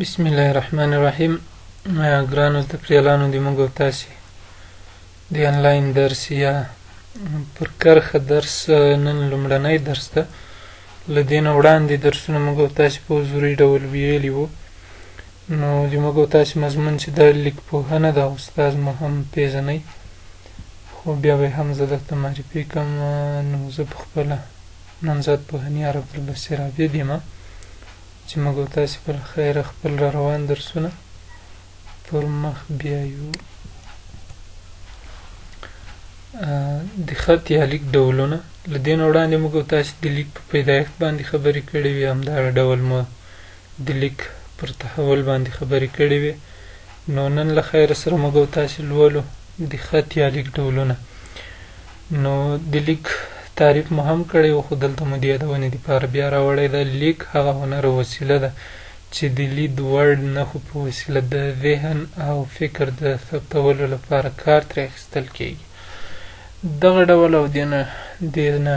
بسم الله الرحمن الرحیم. ګرانو زده کړیالانو د موږ او تاسې د انلاین درس یا پر کرښه درس نن لومړنی درس ده. له دې نه وړاندې درسونه موږ او تاسې په حضوري ډول ویلي وو. نو د موږ او تاسې مضمون چې د لیکپوهنه ده، استاد مو هم پیژنئ، خو بیا به هم زه درته معرفي کړم. نو زه په خپله نامزد پوهني عبدالبصیر عابد یم چې موږ او تاسې په خیره خپل را روان درسونه پر مخ بیایو. د خط یا لیک ډولونه. له دې نه وړاندې موږ او تاسې د لیک په پیدایښت باندې خبرې کړې وې، همدغه ډول مو د لیک پر تحول باندې خبرې کړې وې. نو نن له خیره سره موږ او تاسې لولو د خط یا لیک ډولونه. نو د لیک تعریف مو هم کړی و، خو دلته مو د یادونې دپاره بیا راوړی ده. لیک هغه هنر او وسیله ده چې د لید وړ نښو په وسیله د ذهن او فکر د ثبتولو لپاره کار ترې اخیستل کیږي. دغه ډول او دې نه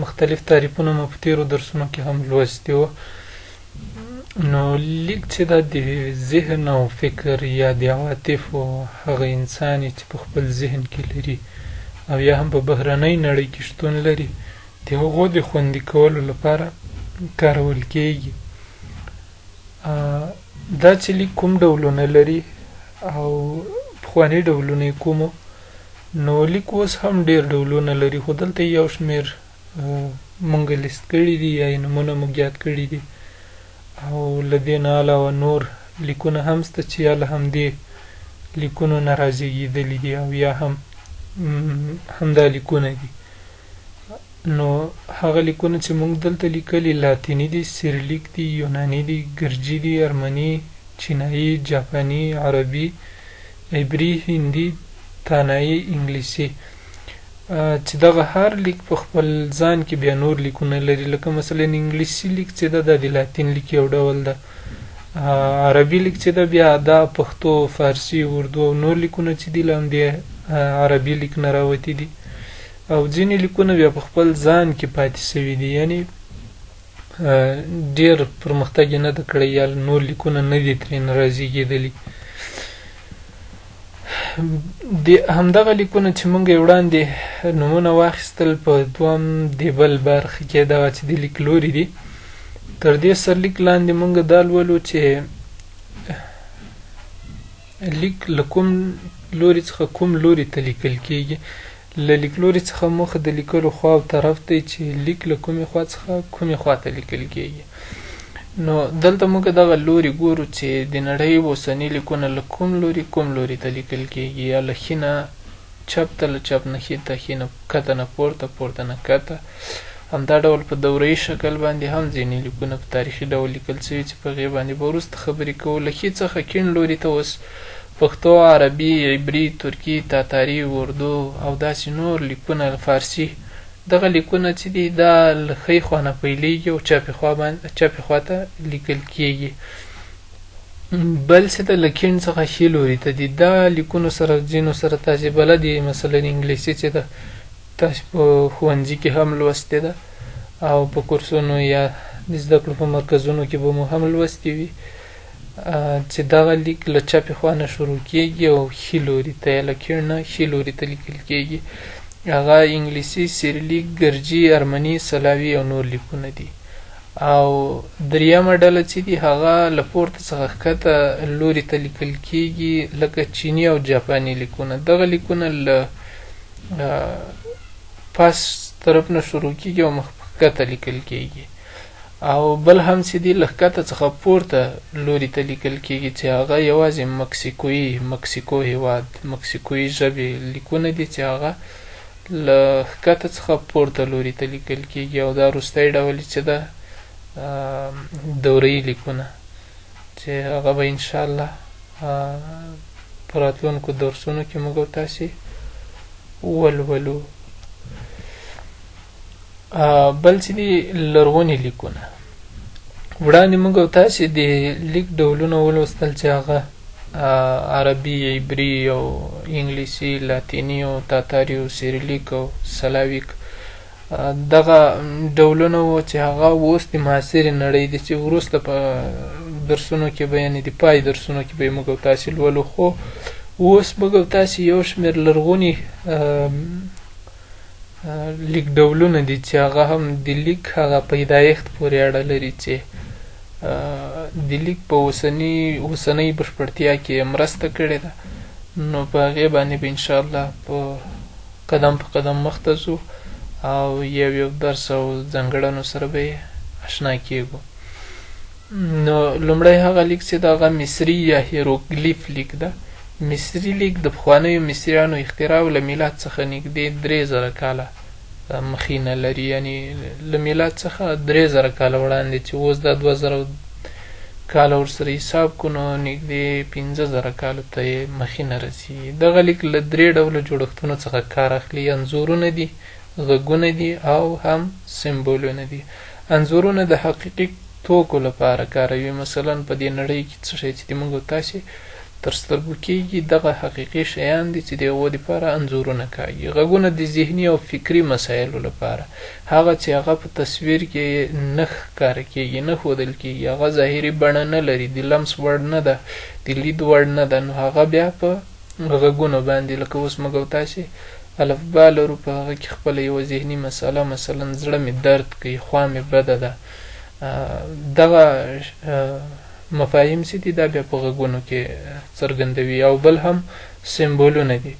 مختلف تعریفونه مو په تېرو درسونو کې هم لوستي وو. نو لیک چې دا د ذهن او فکر یا د عواطفو هغه انسان چې په خپل ذهن کې لري او یا هم په بهرنۍ نړۍ کې شتون لري، د هغو د خوندي کولو لپاره کارول کیږي. دا چې لیک کوم ډولونه لري او پخواني ډولونه یې کومو، نو لیک اوس هم ډېر ډولونه لري، خو دلته یو شمېر مونږ لیست کړي دي یا یې نومونه مونږ یاد کړي دي. او له دې نه علاوه نور لیکونه هم شته چې یا له همدې لیکونو نه رازېږېدلي دي او یا هم همدا لیکونه دي. نو هغه لیکونه چې موږ دلته لیکلي لاتیني دي، سیرلیک دي، یوناني دي، ګرجي دي، ارمني، چینایي، جاپاني، عربي، عبري، هندي، تانایي، انګلیسي. چې دغه هر لیک په خپل ځان کې بیا نور لیکونه لري، لکه مثلا انګلیسي لیک چې ده د لاتین لیک یو ډول ده. عربي لیک چې ده بیا دا پښتو، فارسي، اردو او نور لیکونه چې دي له همدې عربي لیک نه راوتي دي. او ځینې لیکونه بیا په خپل ځان کې پاتې سوي دي، یعنې ډېر پرمختګ یې نه ده کړی یا نور لیکونه نه دي ترېنه رازېږېدلي. د همدغه لیکونه چې موږ یې وړاندې نومونه واخیستل په دوهم د بل برخه کې دغه چې د لیک لوري دي. تر دې سرلیک لاندې موږ دا لولو چې لیک له کوم لوري څخه کوم لوري ته لیکل کیږي. له لیک لوري څخه موخه د لیکلو خوا او طرف دی چې لیک له کومې خوا څخه کومې خوا ته لیکل کیږي. نو دلته موږ دغه لوري ګورو چې د نړۍ اوسني لیکونه له کوم لوري ته لیکل کیږي، یا له ښي نه چپ ته، له چپ نه ښي ته، ښي نه کته نه پورته، پورته نه کته. همدا ډول په دورهیي شکل باندې هم ځینې لیکونه په تاریخي ډول لیکل سوي چې په هغې باندې به وروسته خبرې کوو. له ښي څخه کیڼ لوري ته اوس پښتو، عربي، عبري، ترکي، تاتاري، اردو او داسې نور لیکونه، فارسي. دغه لیکونه چې دي دا له ښۍ خوا نه پیلېږي او چپې خوا ته لیکل کیږي. بل چې ده له کیڼ څخه ښي لوري ته دي. دا لیکونو سره ځینو سره تاسې بلد یې، مثلا انګلیسي چې ده تاسې په ښوونځي کې هم لوستې ده او په کورسونو یا د زده کړو په مرکزونو کې به مو هم لوستې وي، چې دغه لیک له چپې خوا نه شروع کیږي او ښي لوري ته یا له کیڼ نه ښي لوري ته لیکل کیږي. هغه انګلیسي، سیرلیک، ګرجي، ارمني، سلاوي او نور لیکونه دي. او دریمه ډله چې دي هغه له پورته څخه ښکته لوري ته لیکل کیږي، لکه چیني او جاپاني لیکونه. دغه لیکونه له پاس طرف نه شروع کیږي او مخ په ښکته لیکل کیږي. او بل هم چې دي له ښکته څخه پورته لوري ته لیکل کیږي، چې هغه یوازې مکسیکو هېواد، مکسیکوي ژبې لیکونه دي چې هغه له ښکته څخه پورته لوري ته لیکل کیږي. او دا وروستی ډول چې ده دورهیي لیکونه، چې هغه به انشاءالله په راتلونکو درسونو کې موږ او تاسې ولولو. بل چې دي لرغوني لیکونه. وړاندې موږ او تاسې د لیک ډولونه ولوستل چې هغه عربي، عبري او انګلیسي، لاتیني او تاتاري او سیرلیک او سلاویک. دغه ډولونه وو چې هغه اوس د معاصرې نړۍ دي چې وروسته په درسونو کې به یعنې د پای درسونو کې به یې موږ او تاسې لولو. خو اوس موږ او تاسې یو شمېر لرغوني لیک ډولونه دي چې هغه هم د لیک هغه پیدایښت پورې اړه لري چې د لیک په اوسنۍ بشپړتیا کې مرسته کړې ده. نو په هغې باندې به انشاءالله په قدم په قدم مخته ځو او یو درس او ځانګړنو سره به یې اشنا کېږو. نو لومړی هغه لیک چې د هغه مصري یا هیروګلیف لیک ده. مصري لیک د پخوانیو مصریانو اختراع له میلاد څخه نږدې 3000 کاله مخینه لري، یعنې له میلاد څخه 3000 کاله وړاندې چې اوس دا 2000 کاله ورسره حساب کړو نو نږدې 15000 کالو ته یې مخینه رسېږي. دغه لیک له 3 ډوله جوړښتونو څخه کار اخلي. انځورونه دي، غږونه دي او هم سمبولونه دي. انځورونه د حقیقي توکو لپاره کاروي. مثلا په دې نړۍ کې څه شی چې موږ او تاسې تر سترګو کېږي دغه حقیقي شیان دي چې د هغو دپاره انځورونه کاږي. غږونه د ذهني او فکري مسایلو لپاره، هغه چې هغه په تصویر کې نه ښکاره کېږي، نه ښودل کېږي، هغه ظاهري بڼه نه لري، د لمس وړ نه ده، د لید وړ نه ده، نو هغه بیا په غږونو باندې لکه اوس موږ او تاسې الفبا لرو، په هغه کې خپله یوه ذهني مسله، مثلا زړه مې درد کوي، خوا مې بده ده، دغه مفاهیم چې دي دا بیا په غږونو کې څرګندوي. او بل هم سمبولونه دي.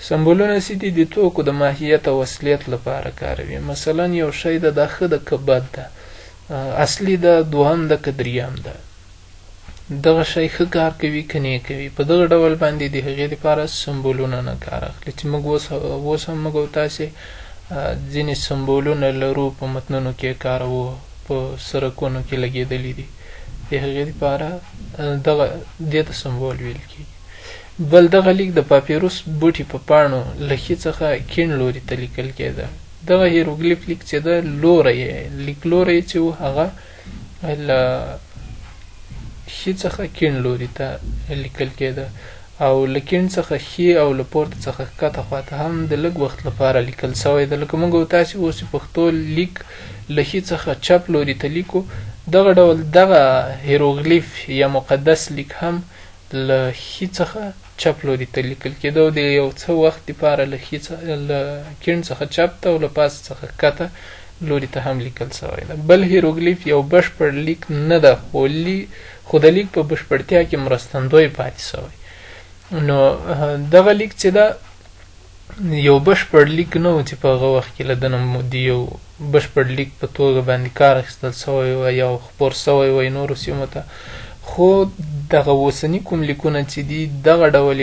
سمبولونه چې دي د توکو د ماهیت او اصلیت لپاره کاروي. مثلا یو شی ده دا ښه ده که بد ده، اصلي ده، دوهم ده که دریم ده، دغه شی ښه کار کوي که نه کوي. په دغه ډول باندې د هغې دپاره سمبولونه نه کار اخلي چې موږ اوس هم موږ او تاسې ځینې سمبولونه لرو په متنونو کې کاروو، په سرکونو کې لګېدلي دي، د هغې دپاره دې ته سمبول ویل کېږي. بل دغه لیک د پاپیروس بوټي په پاڼو له ښي څخه کیڼ لوري ته لیکل کېده. دغه هیروګلیف لیک چې ده لیک لوری چې و هغه له ښي څخه کیڼ لوري ته لیکل کېده او له کیڼ څخه ښي او له پورته څخه ښکته خواته هم د لږ وخت لپاره لیکل سوی ده. لکه موږ او تاسې اوس پښتو لیک له ښي څخه چپ لوري ته لیکو، دغه ډول دغه هیروګلیف یا مقدس لیک هم له ښي څخه چپ لوري ته لیکل کېده او د یو څه وخت دپاره له کیڼ څخه چپ ته او له پاسه څخه ښکته لوري ته هم لیکل سوی ده. بل هیروګلیف یو بشپړ لیک نه ده، خو د لیک په بشپړتیا کې مرستندوی پاتې سوی. نو دغه لیک چې ده یو بشپړ لیک نه و چې په هغه وخت کې له ده نه د یو بشپړ لیک په توګه باندې کار اخیستل سوی وی یا خپور سوی وی نورو سیمو ته. خو دغه اوسني کوم لیکونه چې دي دغه ډول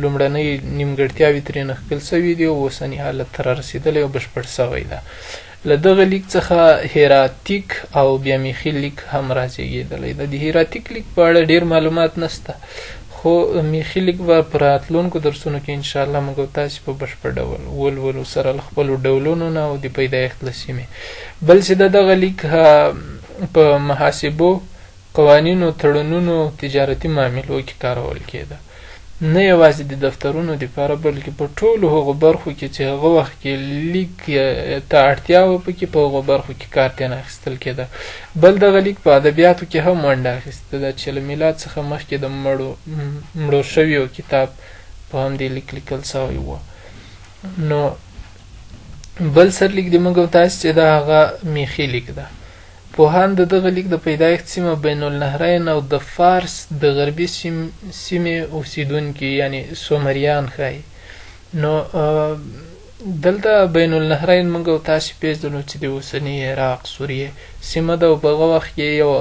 لومړنۍ نیمګړتیاوې ترېنه ښکل سوي دي او اوسني حالت ته رارسېدلی او بشپړ سوی ده. له دغه لیک څخه هیراتیک او بیا میخي لیک هم رازېږېدلی ده. د هیراتیک لیک په اړه ډېر معلومات نشته، خو میخي لیک به په راتلونکو درسونو کې انشاءالله موږ او تاسې په بشپړ ډول ولولو سره له خپلو ډولونو نه او د پیدایښت له سیمې. بل چې دغه لیک په محاسبو، قوانینو، تړونونو، تجارتي معاملو کې کارول کېده، نه یوازې د دفترونو دپاره بلکې په ټولو هغو برخو کې چې هغه وخت کې لیک ته اړتیا وه پکې په هغو برخو کې کار ترېنه اخیستل کېده. بل دغه لیک په ادبیاتو کې هم ونډه اخیسته ده چې له میلاد څخه مخکې د مړو شویو کتاب په همدې لیک لیکل سوی و. نو بل سرلیک د موږ او تاسې چې ده هغه میخي لیک ده. پوهان د دغه لیک د پیدایښت سیمه بین النهرین او د فارس د غربي سیمې اوسیدونکي یعنې سومریان ښایي. نو دلته بین النهرین موږ او تاسې پېژنو چې د اوسني عراق، سوریې سیمه ده او په هغه وخت کې یو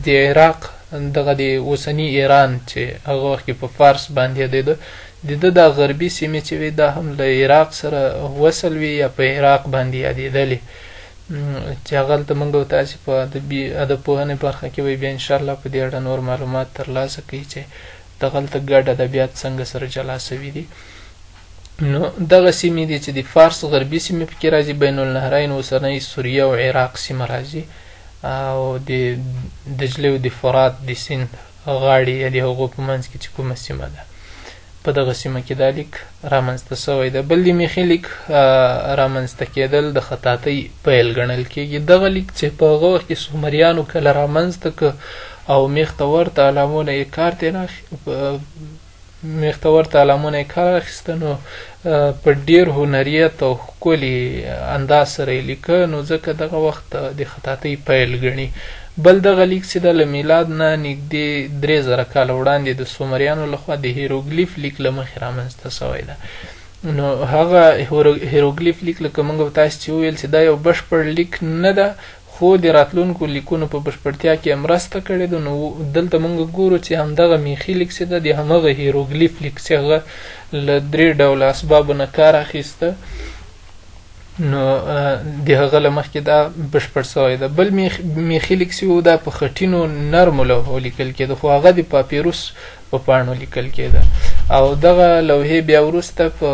د عراق دغه د اوسني ایران چې هغه وخت کې په فارس باندې یادېده، د ده دا غربي سیمې چې وې دا هم له عراق سره وصل وي یا په عراق باندې یادېدلې چې هغه هلته موږ او تاسې په ادب پوهنې برخه کې وایي. بیا انشاءالله په دې اړه نور معلومات ترلاسه کوي چې دغه هلته ګډ ادبیات څنګه سره جلا سوي دي. نو دغه سیمې دي چې د فارس غربي سیمې پکې راځي، بین النهرین اوسنۍ سوریه او عراق سیمه راځي او د دجلې او د فرات د سیند غاړې یا د هغو په منځ کې چې کومه سیمه ده په دغه سیمه کې دا لیک رامنځته سوی ده. بل د میخي لیک رامنځته کېدل د خطاطۍ پیل ګڼل کېږي. دغه لیک چې په هغه وخت کې سومریانو کله رامنځته که او میخ ته ورته علامونه یې کار اخیسته. نو په ډیر هنریت او ښکلي انداز سره یې لیکه، نو ځکه دغه وخت د خطاطۍ پیل ګڼي. بل دغه لیک چې د له میلاد نه نږدې 3000 کاله وړاندې د سومریانو لخوا د هیروګلیف لیک له مخې رامنځته سوی ده. نو هغه هیروګلیف لیک لکه موږ تاسو چې وویل چې دا یو بشپړ لیک نه ده، خو د راتلونکو لیکونو په بشپړتیا کې مرسته کړې ده. نو دلته موږ ګورو چې همدغه میخي لیک چې ده د همغه هیروګلیف لیک چې هغه له 3 ډوله اسبابو نه کار اخیسته، نو د هغه له مخکې دا بشپړ سوی ده. بل میخي لیک چې و دا په خټینو نرمو لوحو لیکل کېده، خو هغه د پاپیروس په پاڼو لیکل کېده، او دغه لوحې بیا وروسته په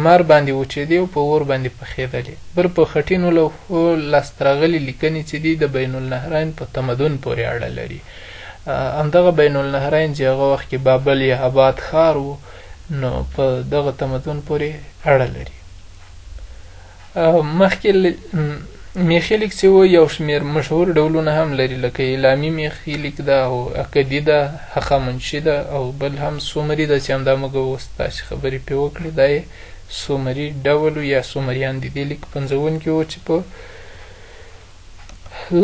مر باندې وچېدې او په اور باندې پخېدلې. بل په خټینو لوحو لاسته راغلي لیکنې چې دي د بین النهرین په تمدن پورې اړه لري. همدغه بین النهرین چې هغه وخت کې بابل یا آباد ښار و، نو په دغه تمدن پورې اړه لري. مخکې میخي لیک چې و یو شمېر مشهور ډولونه هم لري، لکه اعلامي میخي لیک ده او عقدي ده، هخامنشي ده، او بل هم سومري ده چې همدا موږ اوس تاسې خبرې پرې وکړې. دا یې سومري ډول یا سومریان د دې لیک پنځونکي وو چې په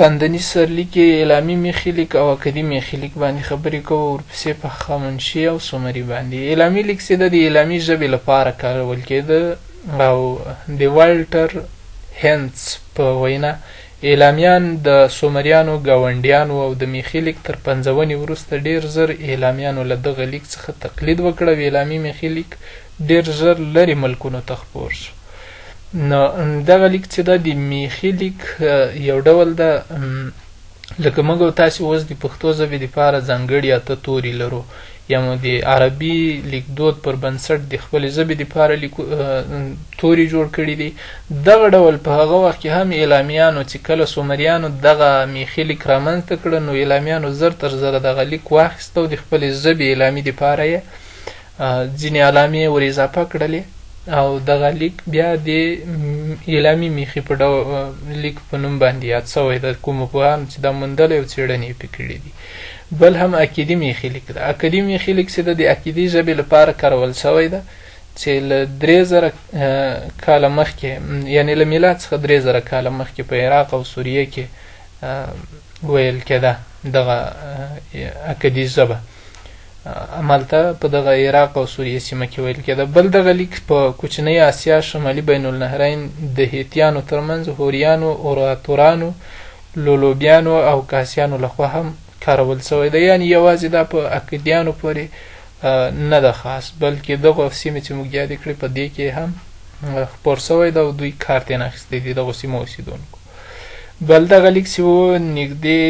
لندني سرلیک کې اعلامي میخي لیک او عقدي میخي لیک باندې خبرې کوو، ورپسې په هخامنشي او سومري باندې. اعلامي لیک چې ده د اعلامي ژبې لپاره کارول کېده، او د والټر هینس په وینا اعلامیان د سومریانو ګاونډیانو او د میخي لیک تر پنځونې وروسته ډیر زر اعلامیانو له دغه لیک څخه تقلید وکړ او اعلامي میخي لیک ډیر زر لرې ملکونو ته خپور شو. نو دغه لیک چې دا د میخي لیک یو ډول ده، لکه موږ او تاسې اوس د پښتو ژبې دپاره ځانګړي 8 توري لرو، یا مو د عربي لیکدود پر بنسټ د خپلې ژبې دپاره توري جوړ کړي دي. دغه ډول په هغه وخت کې هم اعلامیانو چې کله سومریانو دغه میخي لیک رامنځته کړه، نو اعلامیانو زر تر زره دغه لیک واخیسته او د خپلې ژبې اعلامي دپاره یې ځینې علامې ور اضافه کړلې، او دغه لیک بیا د اعلامي میخي په لیک په نوم باندې یاد سوی ده، کومو پوهانو چې دا موندلی او څېړنې یې پرې کړي دي. بل هم عقدي میخي لیک ده. عقدي میخي لیک چې ده د عقدي ژبې لپاره کارول سوی ده، چې له 3000 کاله مخکې، یعنې له میلاد څخه 3000 کاله مخکې په عراق او سوریه کې ویل کېده دغه عقدي ژبه. همالته په دغه عراق او سوریه سیمه کې ویل کېده. بل دغه لیک په کوچنۍ اسیا شمالي بین النهرین د هیتیانو ترمنځ هوریانو، اوراتورانو، لولوبیانو او کاسیانو لخوا هم کارول سوی ده. یعنې یوازې دا په عقدیانو پورې نه ده خاص، بلکې دغه سیمې چې موږ یادې کړې په دې کې هم خپور سوی ده او دوی کار ترېنه اخیستی دي دغو سیمو اوسېدونکو. بل دغه لیک چې و نږدې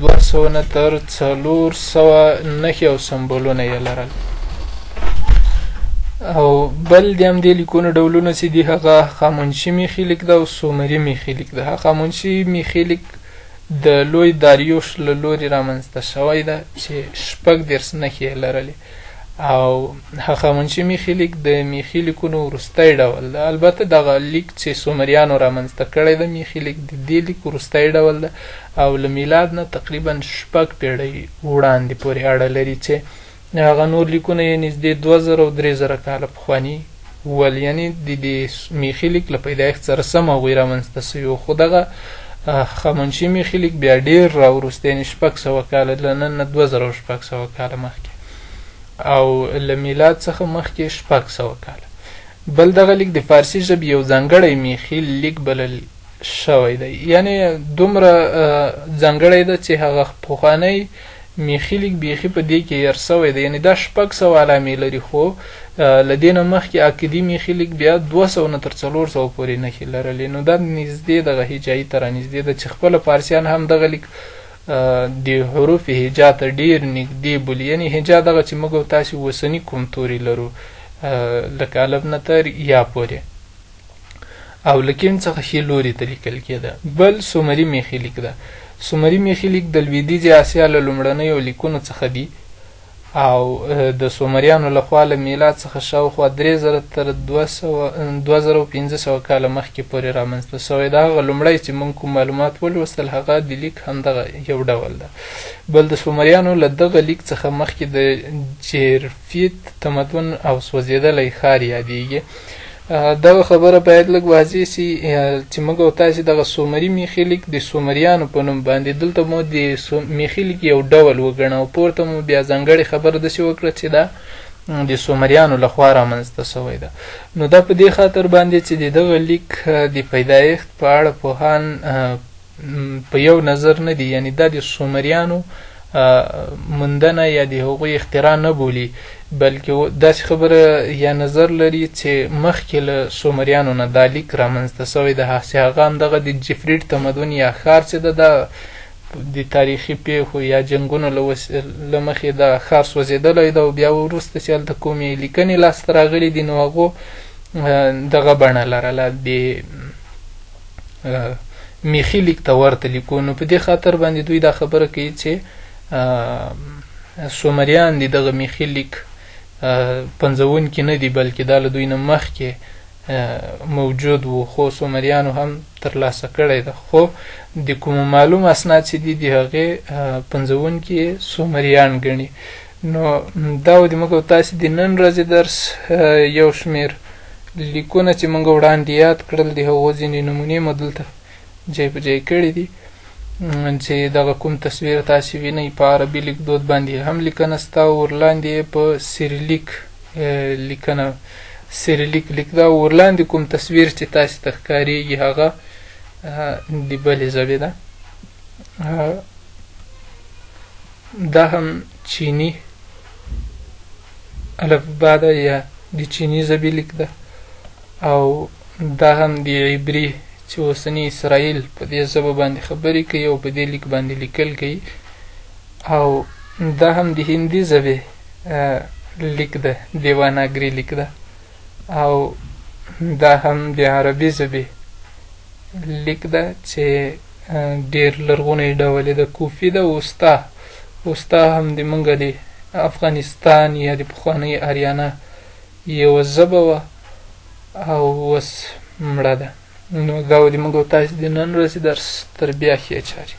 200 نه تر 400 نښې او سمبولونه یې لرل. او بل د همدې لیکونو ډولونه چې دي هغه هخامنشي میخي لیک ده او سومري میخي لیک ده. هخامنشي میخي لیک د لوی داریوش له لورې رامنځته شوی ده چې 36 نښې یې لرلې، او هخامنشي میخي لیک د میخي لیکونو وروستی ډول ده. البته دغه لیک چې سومریانو رامنځته کړی ده میخي لیک د دې لیک وروستی ډول ده، او له میلاد نه تقریبا 6 پیړۍ وړاندې پورې اړه لري، چې هغه نور لیکونه یې نږدې 2000 او 3000 کاله پخواني ول، یعنې د میخي لیک له پیدایښت سره سم هغوی رامنځته سوي. خو دغه هخامنشي میخي لیک بیا ډېر راوروسته، یعنې 600 کاله، له نن نه 2600 کاله مخکې، او له میلاد څخه مخکې 600 کاله. بل دغه لیک د فارسي ژبې یو ځانګړی میخي لیک بلل شوی دی، یعنې دومره ځانګړی ده چې هغه پخوانی میخي لیک بیخي په دې کې هېر سوی دی، یعنې دا 600 علامې لري، خو له دې نه مخکې عقدي میخي لیک بیا 200 نه تر 400 پورې نښې لرلې. نو دا نږدې دغه هجایي ته رانږدې ده چې خپله فارسیان هم دغه لیک د حروف هجا ته ډېر نږدې بولي، یعنې هجا دغه چې موږ او تاسې اوسني کوم توري لرو لکه الف نه تر یا پورې، او له کیم څخه ښي لوري ته لیکل کېده. بل سومري میخي لیک ده. سومري میخي لیک د لویدیځې اسیا له لومړنیو لیکونو څخه دی، او د سومریانو لخوا له میلاد څخه شاوخوا 3000 تر 2500 کاله مخکې پورې رامنځته سوی د هغه لومړی چې موږ کوم معلومات ولوستل هغه د لیک همدغه یو ډول ده. بل د سومریانو له دغه لیک څخه مخکې د جیرفیت تمدن او سوځېدلی ښار یادیږي. دغه خبره باید لږ واضح سي چې موږ او تاسې دغه سومري میخي لیک د سومریانو په نوم باندې دلته مو د میخي لیک یو ډول وګڼه او پورته مو بیا ځانګړې خبره داسې وکړه چې دا د سومریانو لخوا رامنځته سوی ده. نو دا په دې خاطر باندې چې د دغه لیک د پیدایښت په اړه پوهان په یو نظر نه دي، یعنی دا د سومریانو موندنه یا د هغوی اختراع نه بولي، بلکې داسې خبره یا نظر لري چې مخکې له سومریانو نه دا لیک رامنځته سوی ده، چې هغه همدغه د جفریډ تمدن یا ښار چې ده دا د تاریخي پیښو یا جنګونو له مخې دا ښار سوځېدلی ده او بیا وروسته چې هلته کومې لیکنې لاسته راغلي دي نو هغو دغه بڼه لرله د میخي لیک ته ورته لیکونو. په دې خاطر باندې دوی دا خبره کوي چې سومریان د دغه میخي لیک پنځونکي نه دي، بلکې دا له دوی نه مخکې موجود و، خو سومریانو هم ترلاسه کړی ده، خو د کومو معلوم اسناد چې دي د هغې پنځونکي سومریان ګڼي. نو دا و د موږ او تاسې د نن ورځې درس یو شمېر لیکونه چې موږ وړاندې یاد کړل د هغو ځینې نمونې مو دلته جای په جای کړي دي چې دغه کوم تصویر تاسې وینئ په عربي لیکدود باندې هم لیکنه سته او ورلاندې په سیریلیک لیکنه سیریلیک لیک ده او ورلاندې کوم تصویر چې تاسې ته ښکارېږي هغه د بلې ژبې ده. دا هم چینی الفبا ده یا د چینی ژبې لیک ده او دا هم د عبري چې اوسني اسرائیل په دې ژبه باندې خبرې کوي او په دې لیک باندې لیکل کوي، او دا هم د هندي ژبې لیک ده، دیواناګري لیک ده، او دا هم د عربي ژبې لیک ده چې ډېر لرغونی ډول یې د کوفي ده. وستا هم د موږ د افغانستان یا د پخوانۍ اریانا یوه ژبه وه او اوس مړه ده. نو دا و د موږ او تاسې د نن ورځې درس تر بیا ښې چارې.